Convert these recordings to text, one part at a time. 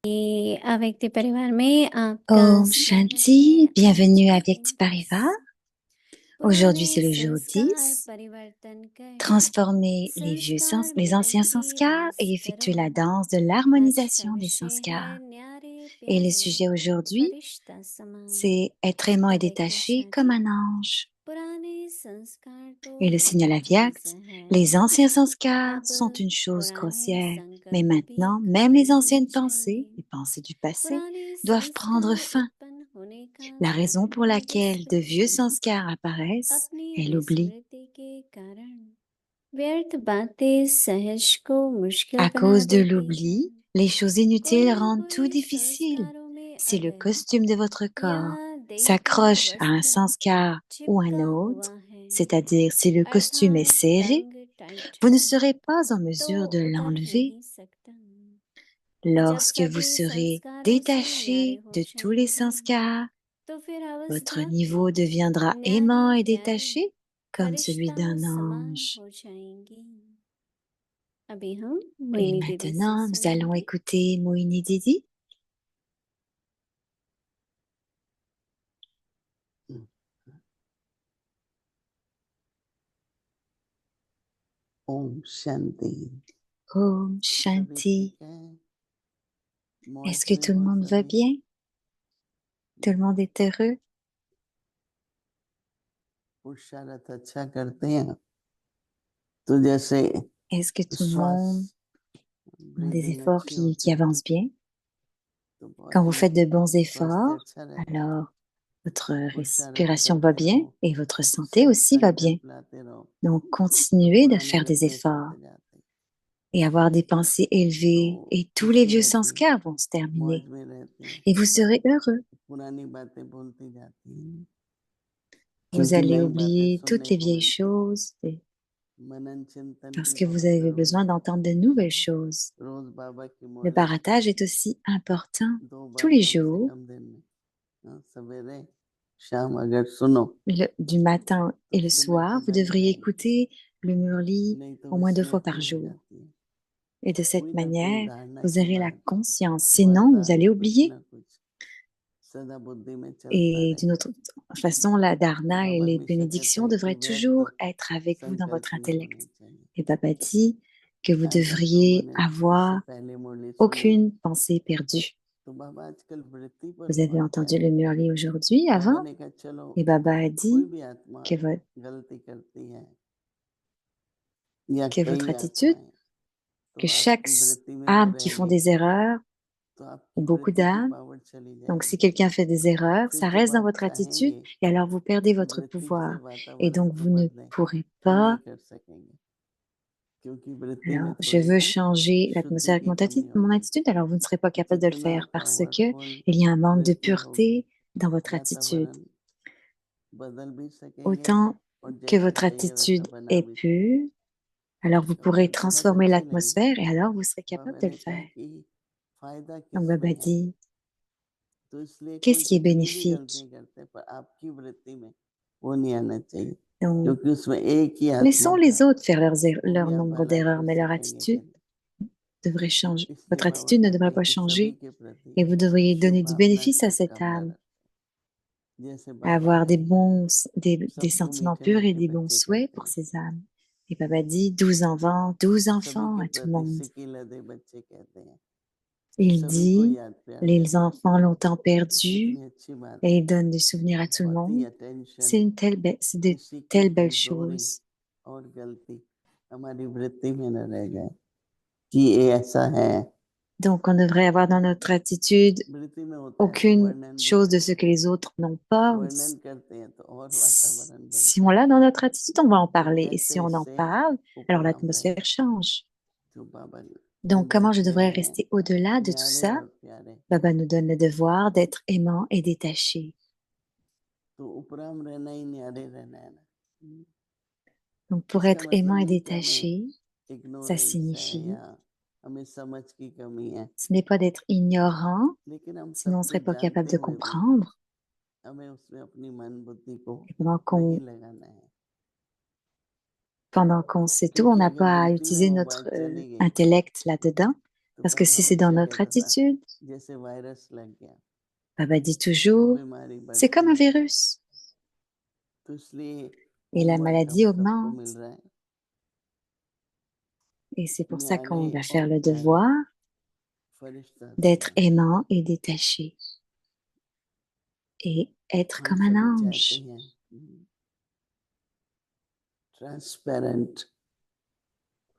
Et avec tes परिवार में आपका Om स्वागत Shanti, है आज bienvenue à हम Vyakti Pariva. Aujourd'hui, पुराने c'est le jour संस्कार 10. परिवर्तन कर Transformer संस्कार les anciens बदल के sanskars रास et करो। effectuer la danse de आज का l'harmonisation des विषय है sanskars. न्यारे Et le प्यारे sujet aujourd'hui, फरिश्ता समान। c'est être aimant et हरे détaché कृष्णा comme जी, un ange. पुराने संस्कार तो Et le signal एक à चीज Vyakt, les है, anciens sanskars अब sont une chose पुराने grossière. Mais संकल्प भी maintenant, même les खत्म हो anciennes pensées, जाएंगे। les pensées du passé, पुराने doivent prendre संस्कार fin. उत्पन्न होने का La raison कारण pour है laquelle de vieux विस्मृति, sanskars apparaissent अपनी est l'oubli. विस्मृति के कारण व्यर्थ बातें सहज को मुश्किल À बना cause de देती हैं। l'oubli, les choses inutiles कोई rendent tout बुरे difficile. संस्कारों में Si le अगर costume de votre corps यहाँ देह का s'accroche à un वस्त्र sanskar ou un चिपका autre, हुआ है, c'est-à-dire si le costume est अर्थात serré, टंग टाइट vous ne है, serez pas en तो mesure de उतर l'enlever. नहीं सकता। जब Lorsque vous सभी serez संस्कारों से न्यारे détaché हो de tous les जाएंगे, sanskars, तो फिर votre अवस्था niveau भी deviendra aimant न्यारी et प्यारी détaché comme celui फरिश्ता d'un समान ange. हो जाएंगी। अभी हम Et मोहिनी दीदी से maintenant, nous allons सुनेंगे। écouter Mohini Didi. Om Shanti. Om सभी Shanti. ठीक है? मौज Est-ce que में tout le हो monde va सभी? bien? Tout le monde est heureux? पुरुषार्थ अच्छा करते हैं तो जैसे Est-ce que tout le monde श्वास a des ब्रीदिंग efforts अच्छी qui होती है avancent bien? तो Quand vous body faites de bons स्वास्थ्य efforts, अच्छा रहता है। alors votre पुरुषार्थ respiration va करते bien रहो, et votre santé aussi va bien. संकल्प लाते रहो Donc, तो continuez de पुराने faire des निर्देश efforts होते जाते हैं। et avoir des pensées élevées तो et tous les खुशी vieux रहती है, sanskars vont se मौज terminer में रहते हैं, et vous serez heureux. पुरानी बातें भूलती जाती हैं Vous क्योंकि allez नई बातें oublier toutes सुनने les को vieilles मिलती हैं। choses मनन चिंतन parce भी que vous बहुत avez जरूरी besoin है। d'entendre de nouvelles choses. रोज बाबा की Le मुरली baratage est aussi important 2 tous बार les कम से jours, कम दिन में, सवेरे शाम अगर सुनो du matin तो et le फिर soir. Vous बेखबर नहीं devriez रहेंगे, écouter le murli नहीं तो au moins 2 fois विस्मृति par हो jour. जाती है। Et de cette कोई ना कोई manière, धारणा vous की aurez la बात, conscience. Sinon, vous वार्ता, allez कुछ oublier. ना कुछ सदा बुद्धि में चलता Et d'une रहे। autre façon, la dharna et बाबा les हमेशा कहते bénédictions हैं कि devraient व्यर्थ toujours être avec vous dans संकल्प votre नहीं होने intellect. चाहिए। Et Baba dit que vous आज आप लोगों devriez ने इससे avoir पहले मुरली सुनी aucune pensée perdue. तो बाबा आजकल वृत्ति पर Vous avez बात कर entendu रहे le हैं। murli aujourd'hui, बाबा avant, ने कहा चलो et Baba a कोई dit भी आत्मा que, गलती करती है या que votre कई attitude, आत्माएं तो que chaque आपकी वृत्ति में वो âme qui font रहेंगी des erreurs, तो ou आपकी beaucoup वृत्ति की d'âmes, पावर चली donc si जाएगी। quelqu'un fait des erreurs, फिर ça जब reste dans आप votre attitude चाहेंगे et alors vous perdez कि votre वृत्ति से pouvoir. Et वातावरण donc को vous ne बदलें pourrez तो नहीं pas. कर सकेंगे क्योंकि वृत्ति में Alors, je थोड़ी veux सी changer शुद्धि l'atmosphère avec की कमी mon होगी। attitude, alors vous ne serez pas capable de le जितना faire parce que powerful il y a un manque de वृत्ति होगी pureté dans votre attitude. वातावरण बदल भी सकेंगे Autant और que जैसा votre चाहिए वैसा attitude बना est भी pure, सकेंगे। alors vous तो pourrez बात बहुत transformer अच्छी लगी। l'atmosphère et alors vous serez capable बाबा de le ने कहा faire. कि फायदा Donc किस में Baba है dit, तो इसलिए कोई qu'est-ce qui est कितनी भी bénéfique? गलतियां करते हैं, पर आपकी वृत्ति में वो नहीं आना चाहिए Donc, क्योंकि उसमें एक ही आत्मा laissons था। les autres faire वो भी leur आप nombre बालाजी d'erreurs, हो mais leur सकेंगे कि attitude नहीं। devrait changer. इसलिए Votre बाबा attitude ne कहते devrait हैं pas कि सभी changer के प्रति et vous devriez शुभ donner du भावना bénéfice à cette सद्भावना âme, रखें। जैसे à बाबा avoir है des सबको sentiments मीठे purs et मीठे des bons बच्चे souhaits कहते pour हैं, ces âmes. Et Baba dit 12 enfants, 12 सभी enfants के à tout le प्रति monde. सिकी लदे बच्चे कहते हैं, Il सभी को dit याद प्यार les देते हैं। enfants longtemps perdus कितनी अच्छी बात et है। il donne des souvenirs à tout le बहुत ही monde. अटेंशन C'est de किसी की telles belles कमजोरी choses. और गलती हमारी वृत्ति में न रह जाए कि ये ऐसा है। Donc, on devrait avoir dans notre attitude वृत्ति में होता है तो aucune वर्णन भी chose de ce करते que हैं, les autres n'ont pas. वर्णन करते हैं तो और वातावरण Si बनता on है। l'a dans notre attitude, on va en तो parler. Et si कैसे on en इससे parle, alors ऊपर आप रहे l'atmosphère change. जो बाबा Donc, हम comment je बैठे devrais हैं rester au-delà de tout न्यारे ça? और प्यारे, Baba nous donne le devoir d'être aimant et détaché. तो उपराम रहना ही न्यारे रहना है ना। Donc, pour इसका être aimant मतलब et नहीं कि हमें détaché, ça इग्नोरेंस है signifie, या हमें समझ की कमी है, ce n'est pas d'être ignorant, लेकिन हम sinon सब on ne serait कुछ pas capable जानते de हुए भी comprendre. हमें उसमें अपनी मन बुद्धि को Et नहीं लगाना है, pendant qu'on sait tout, on क्योंकि n'a अगर pas à वृत्ति में utiliser वो notre बात चली गई intellect là-dedans. तो Parce que पापा si c'est dans हमेशा notre कहता था attitude, जैसे वायरस लग गया Baba dit तो toujours, बीमारी c'est comme बढ़ती un है virus तो इसलिए et la होमवर्क अब maladie सबको मिल augmente. रहा है Et c'est pour ça qu'on न्यारे va और faire le प्यारे devoir फरिश्ता d'être तैयार aimant et détaché et être हम comme un सभी चाहते ange. हैं ट्रांसपेरेंट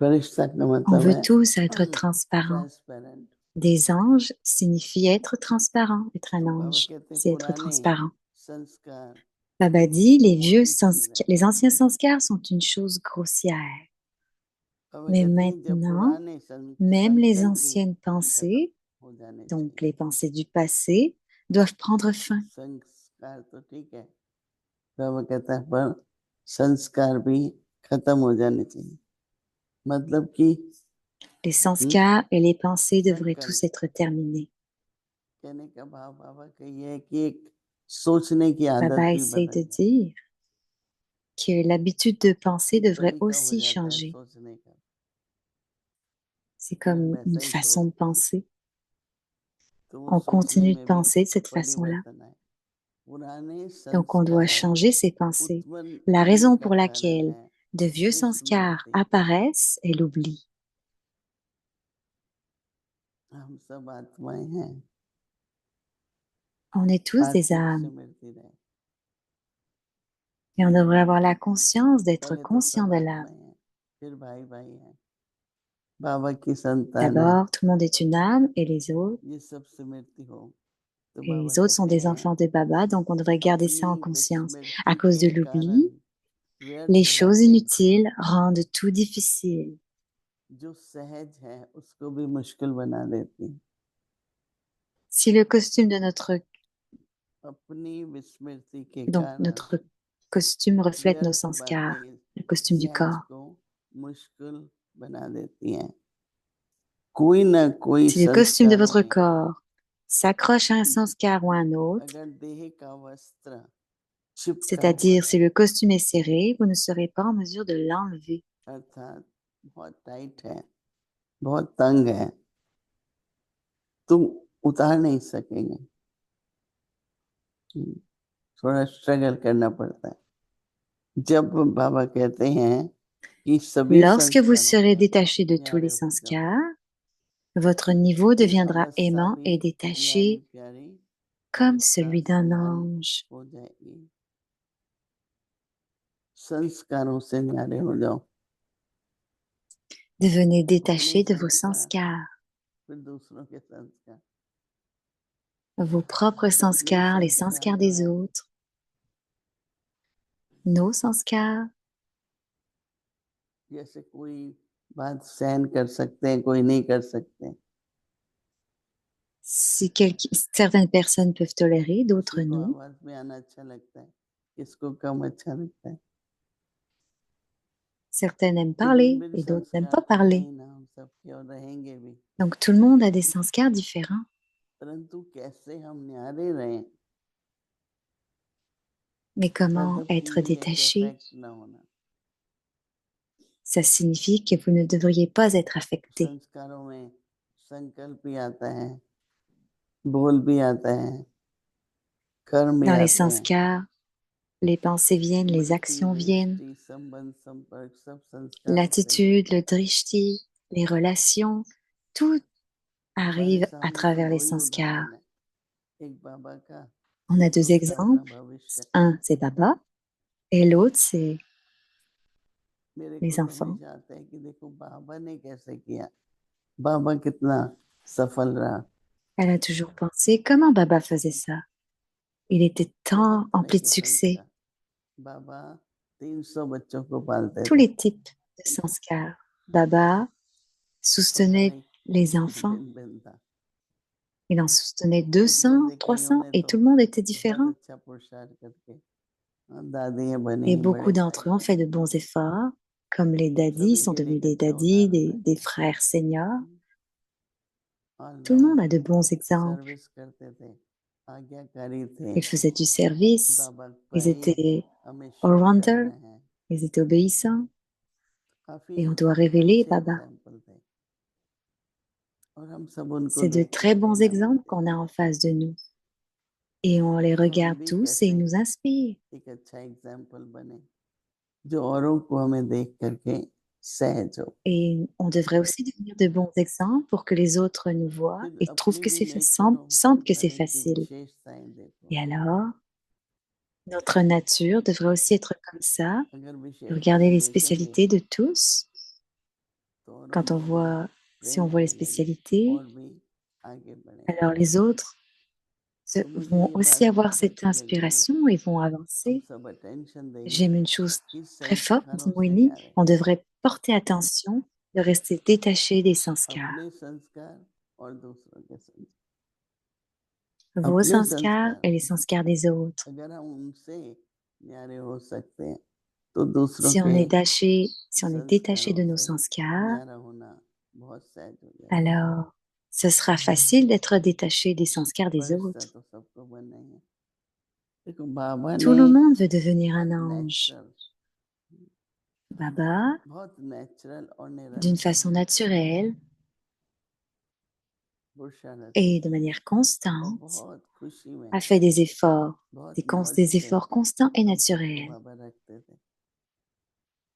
फरिश्ता का On मतलब veut है tous être transparents. Transparent Des anges signifie être transparent. Être un तो बाबा ange, कहते हैं c'est être पुराने transparent. संस्कार Baba dit, तो les बहुत vieux ही चीज है les anciens sanskars sont une chose grossière. बाबा Mais कहते हैं जब maintenant, पुराने même les संकल्प भी anciennes खत्म pensées, हो जाने donc चाहिए les pensées du passé, doivent prendre fin. संस्कार तो ठीक है बाबा कहता है पर संस्कार भी खत्म हो जाने चाहिए मतलब कि Les sanskars et les pensées devraient संकल्प tous être terminés. कहने का भाव बाबा का ये है कि एक सोचने की आदत Baba भी essaye de बदल जाए dire que l'habitude de penser एक devrait तरीका हो aussi जाता है changer. सोचने का C'est कि हम comme une वैसा ही façon de सोचते हैं penser. तो वो On सोचने continue de में भी penser de cette façon-là. परिवर्तन आए पुराने Donc on doit संस्कार changer ses pensées. उत्पन्न La होने raison का pour कारण laquelle है de vieux sanskars विस्मृति apparaissent est l'oubli. हम सब आत्माएं हैं On est tous des आत्मिक âmes स्मृति रहे et on devrait avoir la conscience d'être पहले तो conscient सब de l'âme. आत्माएं हैं फिर भाई भाई हैं बाबा की संतान है D'abord, tout le monde est une âme et les autres, ये सब स्मृति हो तो et बाबा les autres sont कहते des हैं enfants de Baba, donc on devrait garder ça en अपनी conscience. À विस्मृति cause de के कारण l'oubli, les व्यर्थ choses बातें inutiles rendent tout difficile. जो सहज है उसको भी मुश्किल बना देती हैं। Si le costume de notre, अपनी विस्मृति के donc कारण notre costume reflète nos व्यर्थ sanskars, बातें le costume du सहज corps. को मुश्किल बना देती हैं कोई ना कोई Si le costume de संस्कारों votre में corps s'accroche à un sanskar ou à un autre, अगर देह का वस्त्र चिपका हुआ c'est-à-dire si है le costume est serré, vous ne serez pas en mesure de l'enlever. अर्थात बहुत टाइट है बहुत तंग है तुम उतार नहीं सकेंगे थोड़ा स्ट्रगल करना पड़ता है जब बाबा कहते हैं कि सभी Lorsque vous संस्कारों serez में détaché de tous न्यारे les हो जाओ sanskars, votre niveau फिर deviendra अवस्था aimant भी et न्यारी détaché प्यारी comme फरिश्ता celui d'un समान ange. हो जाएगी संस्कारों से न्यारे हो जाओ Devenez अपने détaché de vos संस्कार sanskars, फिर दूसरों के संस्कार vos propres अपने sanskars, les संस्कार sanskars जो des है autres, nos sanskars. जैसे कोई बात सहन कर सकते हैं कोई नहीं कर सकते Si certaines personnes peuvent tolérer, d'autres किसी को non. आवाज में आना अच्छा लगता है किसको कम अच्छा लगता है Certaines aiment तो भिन्न parler भिन्न et d'autres n'aiment संस्कार pas तो है parler. ही ना हम सबके और रहेंगे भी Donc tout le monde a des sanskars différents. परंतु कैसे हम न्यारे रहें Mais comment मतलब कि être ये है कि détaché? अफेक्ट ना होना Ça signifie que vous ne devriez pas être affecté. संस्कारों में संकल्प भी आता है बोल भी आता है कर्म भी Dans les आते हैं sanskars, les pensées viennent, les स्मृति actions viennent, दृष्टि संबंध संपर्क सब संस्कारों से ही l'attitude, le drishti, les relations, tout हमारे arrive à सामने तो travers दो les ही sanskars. उदाहरण है एक बाबा का On a deux दूसरा अपना exemples. भविष्य Un, c'est Baba, et l'autre, c'est मेरे को les तो enfants. हमेशा आता है कि देखो बाबा ने कैसे किया बाबा कितना सफल रहा Elle a toujours pensé comment Baba faisait ça. Il était बहुत tant तरह empli de के succès. संस्कार बाबा 300 बच्चों को पालते Tous थे les types de sanskars. Baba सबका soutenait एक les enfants. भिन्न भिन्न था Il en soutenait कुछ 200, बंदे कईयों 300 ने et तो tout le monde était बहुत différent. अच्छा पुरुषार्थ करके दादी बनी Et बड़े beaucoup भाई d'entre eux ont fait de बने bons efforts, comme les daddies सभी sont के लिए devenus एक des अच्छा daddies, उदाहरण है des frères seniors. All Tout le monde round a de bons exemples. Service करते थे आज्ञाकारी थे Ils faisaient du service, बाबा ils भाई étaient हमेशा कर all-rounders, रहे हैं ils étaient obéissants. काफी Et on doit révéler अच्छे Baba. एग्जाम्पल थे और हम सब उनको C'est de देख très करके bons नमन exemples देते qu'on a हैं en face de nous. Et on les तो हम regarde भी tous et कैसे ils nous inspirent. एक अच्छा एग्जाम्पल बने जो औरों को हमें देख करके सहज हो Et on devrait aussi devenir de bons exemples pour que les autres nous voient फिर et trouvent अपनी que भी c'est नेचर हो sentent हर que c'est तरह की facile. विशेषताएं देखो Et alors, notre nature devrait aussi être comme ça. अगर Regarder विशेषताएं les देखेंगे spécialités de tous. तो औरों Quand on में हमें voit, si on Prerna voit les मिलेगी spécialités, और भी आगे बढ़ेंगे alors les autres तो मुझे vont ये aussi बात avoir बहुत cette अच्छी लगी है inspiration et vont हम avancer. सब अटेंशन देंगे J'aime une chose कि très forte, संस्कारों से Moini, न्यारे on devrait porter attention de rester détaché des sanskars. अपने संस्कार और दूसरों के संस्कार Vos अपने sanskars संस्कार et les sanskars des autres. अगर हम उनसे न्यारे हो सकते हैं तो दूसरों Si on के est détaché, si on est détaché संस्कारों de nos से sanskars, न्यारा होना बहुत सहज हो जाएगा alors ce sera facile d'être détaché des sanskars des फरिश्ता autres. तो सबको बनना ही है देखो बाबा Tout ने le monde veut devenir un बहुत ange. नेचुरल Baba, बहुत नेचुरल और d'une निरंतर façon naturelle पुरुषार्थ et de manière और constante, बहुत खुशी में a fait des efforts, बहुत मौज des से efforts constants et हम सबको naturels. बाबा रखते थे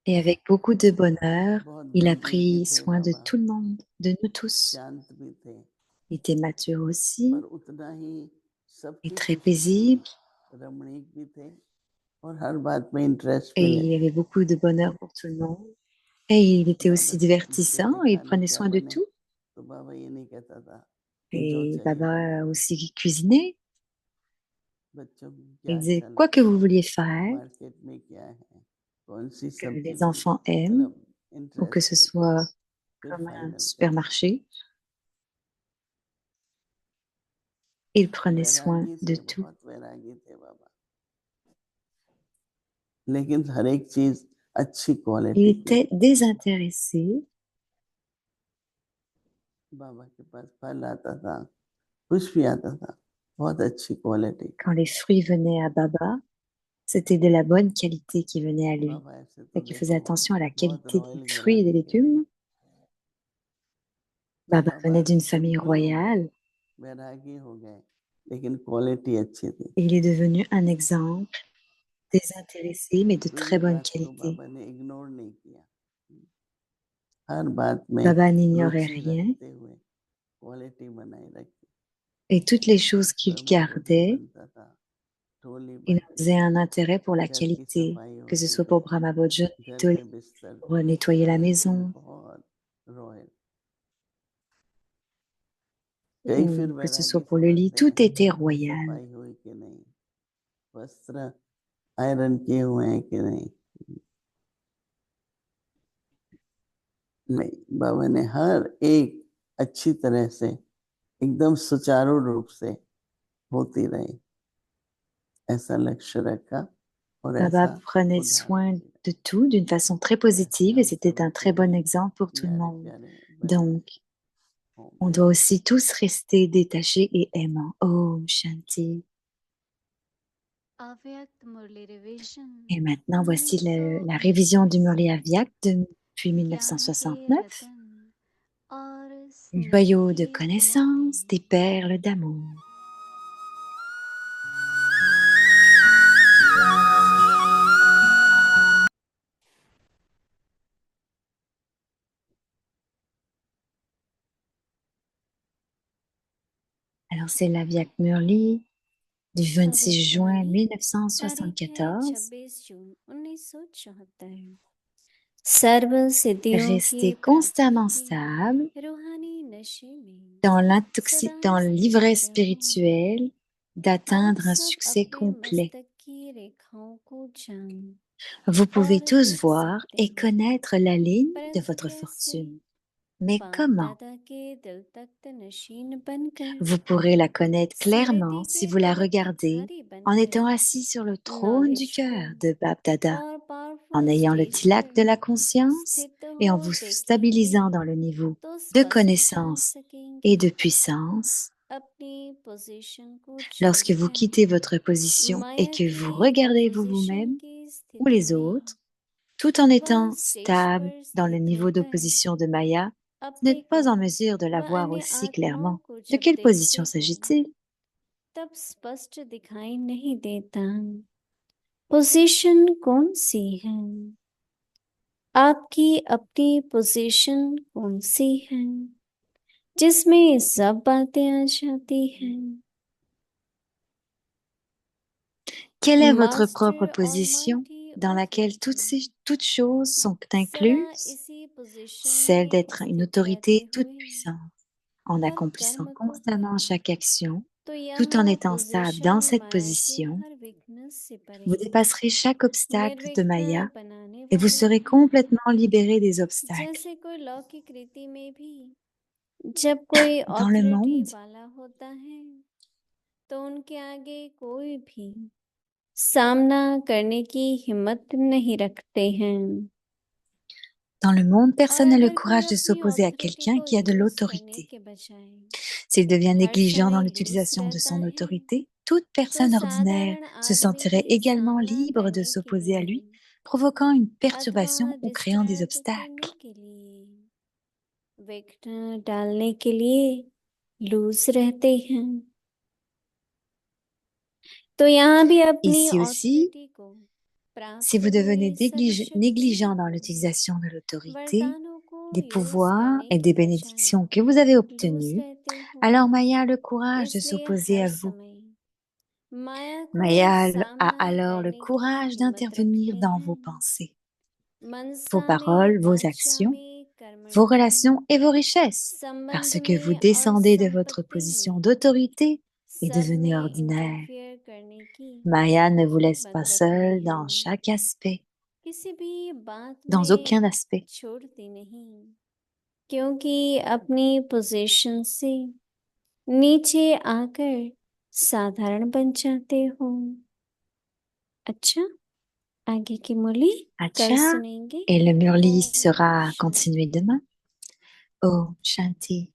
Et avec beaucoup de bonheur, बहुत il a गंभीर भी pris थे soin de बाबा tout le monde, de nous tous. शांत भी थे Il était mature पर aussi उतना ही et सबकी très खुशी के paisible. लिए रमणीक भी थे और हर बात में इंटरेस्ट Et भी il लेते avait beaucoup de bonheur pour tout le monde. Et il était बाबा aussi कहते divertissant et il खाना prenait क्या soin de बने tout. तो बाबा ये नहीं कहता था कि जो Et चाहिए Baba a बनाओ aussi cuisiné. बच्चों को क्या Il disait अच्छा quoi que लगता vous है vouliez faire, मार्केट में क्या है कौन सी que सब्जी les बने enfants aiment, मतलब ou que ce इंटरेस्ट लेते soit फिर comme un फाइनल करते supermarché, il prenait soin वैरागी de थे tout. बहुत वैरागी थे बाबा लेकिन हर एक चीज अच्छी Il क्वालिटी की était désintéressé. बाबा के पास फल आता था कुछ भी आता था बहुत अच्छी quality Quand les fruits venaient à Baba, c'était de la bonne qualité qui venait à lui. बाबा ऐसे तो Et qu'il faisait देखो attention à la बहुत qualité des royal fruits et des घराने के थे légumes. तो Baba बाबा venait d'une famille सिंपल हो गए royale वैरागी हो गए लेकिन क्वालिटी अच्छी थी et il est devenu un exemple désintéressé mais de तो très ये bonne बात को qualité. बाबा ने इग्नोर नहीं किया हर बात में Baba n'ignorait रुचि rien रखते हुए क्वालिटी बनाए रखी et toutes les choses qu'il Brahma भोजन gardait, बनता था टोली il en बनती faisait थी un intérêt pour la घर की qualité, सफाई que ce होती soit थी pour Brahma Bhojan, घर Tolé, के बिस्तर pour nettoyer la हर एक चीज maison, बहुत रॉयल कई फिर ou que ce soit वैरागी pour le lit, समझते हैं tout était कि royal. सफाई हुई कि नहीं वस्त्र आयरन किए हुए हैं कि नहीं नहीं बाबा ने हर एक अच्छी तरह से एकदम सुचारू रूप से होती रही ऐसा लक्ष्य रखा और Baba ऐसा prenait उदाहरण soin भी de tout d'une façon très रहा ऐसे positive et हम c'était un सभी très के bon भी exemple pour tout le प्यारे monde. प्यारे बच्चे Donc, हों on doit aussi tous rester détachés et aimants. Om Shanti. Avyakt Murli Revision Et maintenant, voici la révision du Murli 1969 Avyak depuis ज्ञान के 1969. रतन और स्नेह Joyau de की connaissance, मोती des perles d'amour. Alors, c'est l'Avyak Murli du 26 अव्यक्त juin मुरली तारीख है 1974. 26 जून 1974 सर्व सिद्धियों की Restez प्राप्ति constamment stable के रूहानी नशे में dans सदा dans स्थित l'ivresse रहूं spirituelle आप d'atteindre un सब succès अपने complet. मस्तक की रेखाओं को जान Vous pouvez और tous देख voir सकते et हैं connaître la ligne de परंतु votre कैसे fortune. Mais बाप comment? दादा के दिल तख्त नशीन बनकर Vous pourrez la connaître clairement स्मृति si के vous la पवित्र regardez धारी en étant बनकर assis sur le trône du cœur knowledgeful de Bab Dada, और en powerful ayant le stage tilak de पर la conscience स्थित et हो en vous देखेंगे stabilisant dans le niveau तो de स्पष्ट जान connaissance सकेंगे et de puissance. अपनी पोजीशन को Lorsque vous छोड़कर quittez votre position et माया que vous की regardez ऑपोजिशन vous-même की ou स्थिति les में autres, tout en वह étant स्टेज stable पर dans le स्थित niveau होकर d'opposition de Maya, Vous n'êtes अपने pas को en mesure de la व voir अन्य aussi आत्माओं clairement. को De जब quelle देखते position हो s'agit-il? तब स्पष्ट दिखाई नहीं देता। पोजीशन कौन सी है? आपकी अपनी पोजीशन कौन सी है जिसमें ये सब बातें आ जाती हैं? Quelle est votre propre master position almighty dans of laquelle victim toutes choses sont सदा incluses? इसी पोजीशन Celle में d'être une स्थित रहते autorité toute हुए puissante, en हर accomplissant कर्म को constamment करें, chaque action, तो tout en यह étant stable position dans cette माया के position. हर विघ्न से परे Vous dépasserez chaque obstacle de निर्विघ्न Maya बनाने et vous वाले serez हैं। complètement libéré des obstacles. जैसे कोई लौकिक रीति में भी जब कोई Dans le ऑथोरिटी monde, वाला होता है तो उनके आगे कोई भी सामना करने की हिम्मत नहीं रखते हैं। dans le monde, और personne n'a le अगर कोई courage de अपनी s'opposer à ऑथोरिटी quelqu'un को qui a de यूज करने l'autorité. के बजाय S'il devient हर négligent dans समय लूज l'utilisation de रहता son है autorité, toute तो personne ordinaire साधारण se आदमी sentirait भी également सामना libre de करने के s'opposer à lui, लिए provoquant une अथवा perturbation ou créant des distract करने obstacles. के लिए विघ्न डालने के लिए लूज रहते हैं। तो यहाँ भी अपनी Ici aussi, ऑथोरिटी को si प्राप्त vous devenez हुए सर्वशक्तिमान négligent dans l'utilisation de l'autorité, वरदानों को des यूज pouvoirs करने et के des बजाय bénédictions que vous avez लूज obtenus, रहते हो, alors Maya a le courage de इसलिए s'opposer हर à vous. समय माया को Maya a सामना alors le करने की courage हिम्मत d'intervenir रखते dans हैं। vos pensées, vos मनसा में paroles, vos वाचा actions, में vos कर्मणि में relations et vos richesses, संबंध parce que vous में और descendez de votre संपत्ति position में d'autorité et सब devenez में ordinaire. इंटरफियर करने की Maya ne vous laisse pas हिम्मत रखते seul dans हैं। chaque aspect, किसी भी बात dans में aucun aspect. छोड़ती नहीं, क्योंकि अपनी पोजीशन से नीचे आकर साधारण बन जाते हो। अच्छा, आगे की मुरली कल Acha, सुनेंगे। et le murli ओम sera शांति। continué demain. Oh, Shanti.